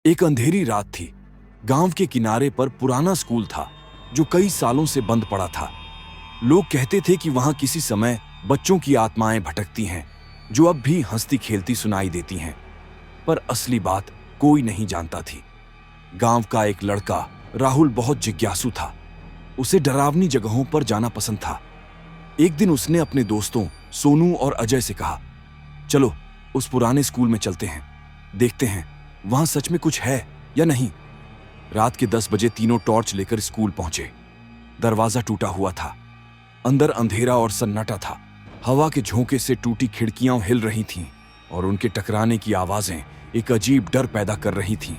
एक अंधेरी रात थी। गांव के किनारे पर पुराना स्कूल था जो कई सालों से बंद पड़ा था। लोग कहते थे कि वहां किसी समय बच्चों की आत्माएं भटकती हैं जो अब भी हंसती खेलती सुनाई देती हैं। पर असली बात कोई नहीं जानता थी। गांव का एक लड़का राहुल बहुत जिज्ञासु था। उसे डरावनी जगहों पर जाना पसंद था। एक दिन उसने अपने दोस्तों सोनू और अजय से कहा, चलो उस पुराने स्कूल में चलते हैं, देखते हैं वहां सच में कुछ है या नहीं। रात के 10 बजे तीनों टॉर्च लेकर स्कूल पहुंचे। दरवाजा टूटा हुआ था। अंदर अंधेरा और सन्नाटा था। हवा के झोंके से टूटी खिड़कियां हिल रही थीं और उनके टकराने की आवाजें एक अजीब डर पैदा कर रही थीं।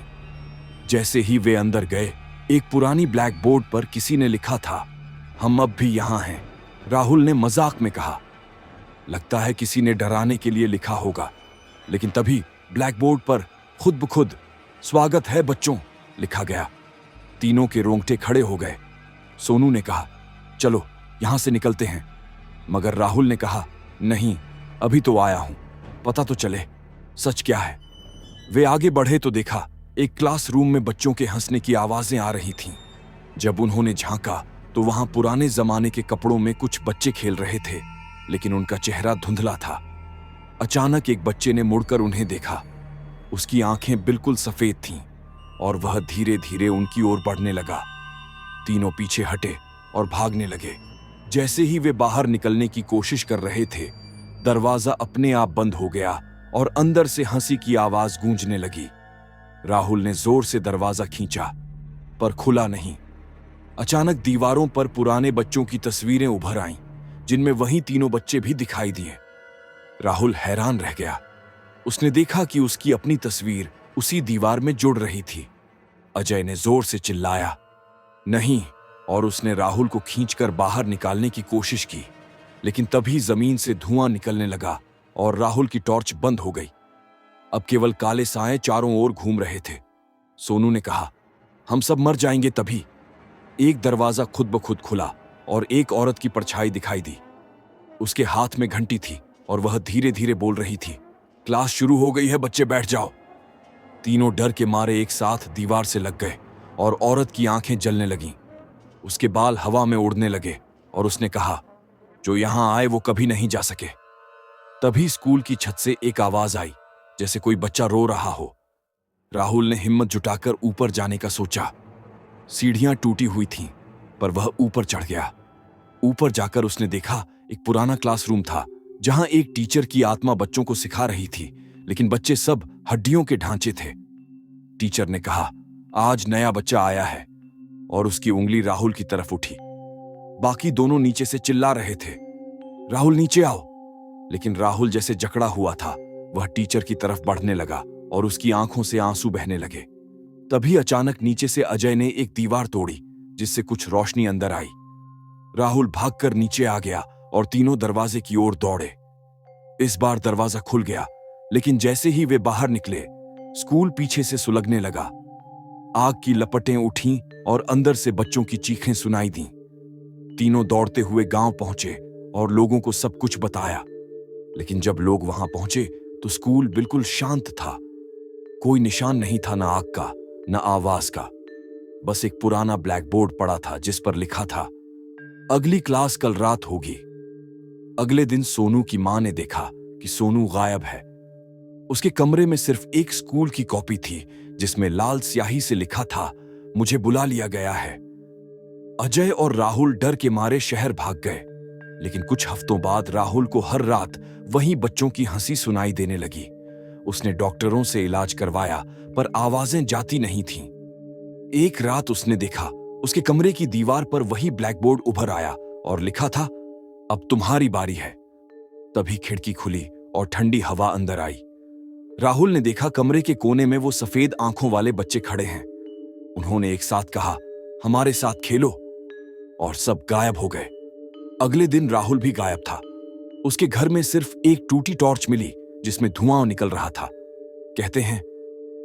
जैसे ही वे अंदर गए, एक पुरानी ब्लैक बोर्ड पर किसी ने लिखा था, हम अब भी यहां हैं। राहुल ने मजाक में कहा, लगता है किसी ने डराने के लिए लिखा होगा। लेकिन तभी ब्लैक बोर्ड पर खुद ब खुद स्वागत है बच्चों लिखा गया। तीनों के रोंगटे खड़े हो गए। सोनू ने कहा, चलो यहां से निकलते हैं। मगर राहुल ने कहा, नहीं, अभी तो आया हूं, पता तो चले सच क्या है। वे आगे बढ़े तो देखा एक क्लासरूम में बच्चों के हंसने की आवाजें आ रही थीं। जब उन्होंने झांका तो वहां पुराने जमाने के कपड़ों में कुछ बच्चे खेल रहे थे, लेकिन उनका चेहरा धुंधला था। अचानक एक बच्चे ने मुड़कर उन्हें देखा। उसकी आंखें बिल्कुल सफेद थीं और वह धीरे धीरे उनकी ओर बढ़ने लगा। तीनों पीछे हटे और भागने लगे। जैसे ही वे बाहर निकलने की कोशिश कर रहे थे, दरवाजा अपने आप बंद हो गया और अंदर से हंसी की आवाज गूंजने लगी। राहुल ने जोर से दरवाजा खींचा, पर खुला नहीं। अचानक दीवारों पर पुराने बच्चों की तस्वीरें उभर आईं, जिनमें वही तीनों बच्चे भी दिखाई दिए। राहुल हैरान रह गया। उसने देखा कि उसकी अपनी तस्वीर उसी दीवार में जुड़ रही थी। अजय ने जोर से चिल्लाया, नहीं, और उसने राहुल को खींचकर बाहर निकालने की कोशिश की। लेकिन तभी जमीन से धुआं निकलने लगा और राहुल की टॉर्च बंद हो गई। अब केवल काले साए चारों ओर घूम रहे थे। सोनू ने कहा, हम सब मर जाएंगे। तभी एक दरवाजा खुद ब खुद खुला और एक औरत की परछाई दिखाई दी। उसके हाथ में घंटी थी और वह धीरे धीरे बोल रही थी, क्लास शुरू हो गई है, बच्चे बैठ जाओ। तीनों डर के मारे एक साथ दीवार से लग गए और औरत की आंखें जलने लगीं। उसके बाल हवा में उड़ने लगे और उसने कहा, जो यहां आए वो कभी नहीं जा सके। तभी स्कूल की छत से एक आवाज आई, जैसे कोई बच्चा रो रहा हो। राहुल ने हिम्मत जुटाकर ऊपर जाने का सोचा। सीढ़ियां टूटी हुई थीं, पर वह ऊपर चढ़ गया। ऊपर जाकर उसने देखा एक पुराना क्लासरूम था, जहां एक टीचर की आत्मा बच्चों को सिखा रही थी, लेकिन बच्चे सब हड्डियों के ढांचे थे। टीचर ने कहा, आज नया बच्चा आया है, और उसकी उंगली राहुल की तरफ उठी। बाकी दोनों नीचे से चिल्ला रहे थे, राहुल नीचे आओ। लेकिन राहुल जैसे जकड़ा हुआ था, वह टीचर की तरफ बढ़ने लगा और उसकी आंखों से आंसू बहने लगे। तभी अचानक नीचे से अजय ने एक दीवार तोड़ी, जिससे कुछ रोशनी अंदर आई। राहुल भागकर नीचे आ गया और तीनों दरवाजे की ओर दौड़े। इस बार दरवाजा खुल गया, लेकिन जैसे ही वे बाहर निकले, स्कूल पीछे से सुलगने लगा। आग की लपटें उठीं और अंदर से बच्चों की चीखें सुनाई दीं। तीनों दौड़ते हुए गांव पहुंचे और लोगों को सब कुछ बताया। लेकिन जब लोग वहां पहुंचे तो स्कूल बिल्कुल शांत था। कोई निशान नहीं था, न आग का, न आवाज का। बस एक पुराना ब्लैक बोर्ड पड़ा था, जिस पर लिखा था, अगली क्लास कल रात होगी। अगले दिन सोनू की मां ने देखा कि सोनू गायब है। उसके कमरे में सिर्फ एक स्कूल की कॉपी थी, जिसमें लाल स्याही से लिखा था, मुझे बुला लिया गया है। अजय और राहुल डर के मारे शहर भाग गए। लेकिन कुछ हफ्तों बाद राहुल को हर रात वहीं बच्चों की हंसी सुनाई देने लगी। उसने डॉक्टरों से इलाज करवाया, पर आवाजें जाती नहीं थीं। एक रात उसने देखा, उसके कमरे की दीवार पर वही ब्लैक बोर्ड उभर आया और लिखा था, अब तुम्हारी बारी है। तभी खिड़की खुली और ठंडी हवा अंदर आई। राहुल ने देखा कमरे के कोने में वो सफेद आंखों वाले बच्चे खड़े हैं। उन्होंने एक साथ कहा, हमारे साथ खेलो, और सब गायब हो गए। अगले दिन राहुल भी गायब था। उसके घर में सिर्फ एक टूटी टॉर्च मिली, जिसमें धुआं निकल रहा था। कहते हैं,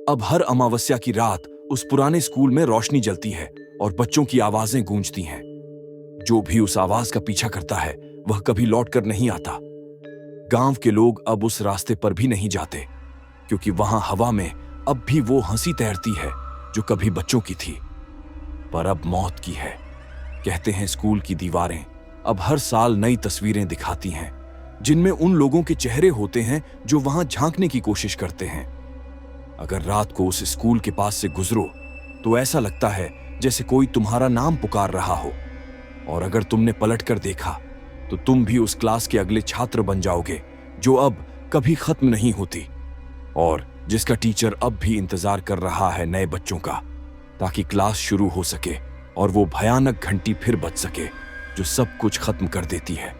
अब हर अमावस्या की रात उस पुराने स्कूल में रोशनी जलती है और बच्चों की आवाजें गूंजती हैं। जो भी उस आवाज का पीछा करता है, वह कभी लौटकर नहीं आता। गांव के लोग अब उस रास्ते पर भी नहीं जाते, क्योंकि वहां हवा में अब भी वो हंसी तैरती है जो कभी बच्चों की थी, पर अब मौत की है। कहते हैं स्कूल की दीवारें अब हर साल नई तस्वीरें दिखाती हैं, जिनमें उन लोगों के चेहरे होते हैं जो वहां झांकने की कोशिश करते हैं। अगर रात को उस स्कूल के पास से गुजरो तो ऐसा लगता है जैसे कोई तुम्हारा नाम पुकार रहा हो, और अगर तुमने पलटकर देखा तो तुम भी उस क्लास के अगले छात्र बन जाओगे जो अब कभी खत्म नहीं होती, और जिसका टीचर अब भी इंतजार कर रहा है नए बच्चों का, ताकि क्लास शुरू हो सके और वो भयानक घंटी फिर बज सके जो सब कुछ खत्म कर देती है।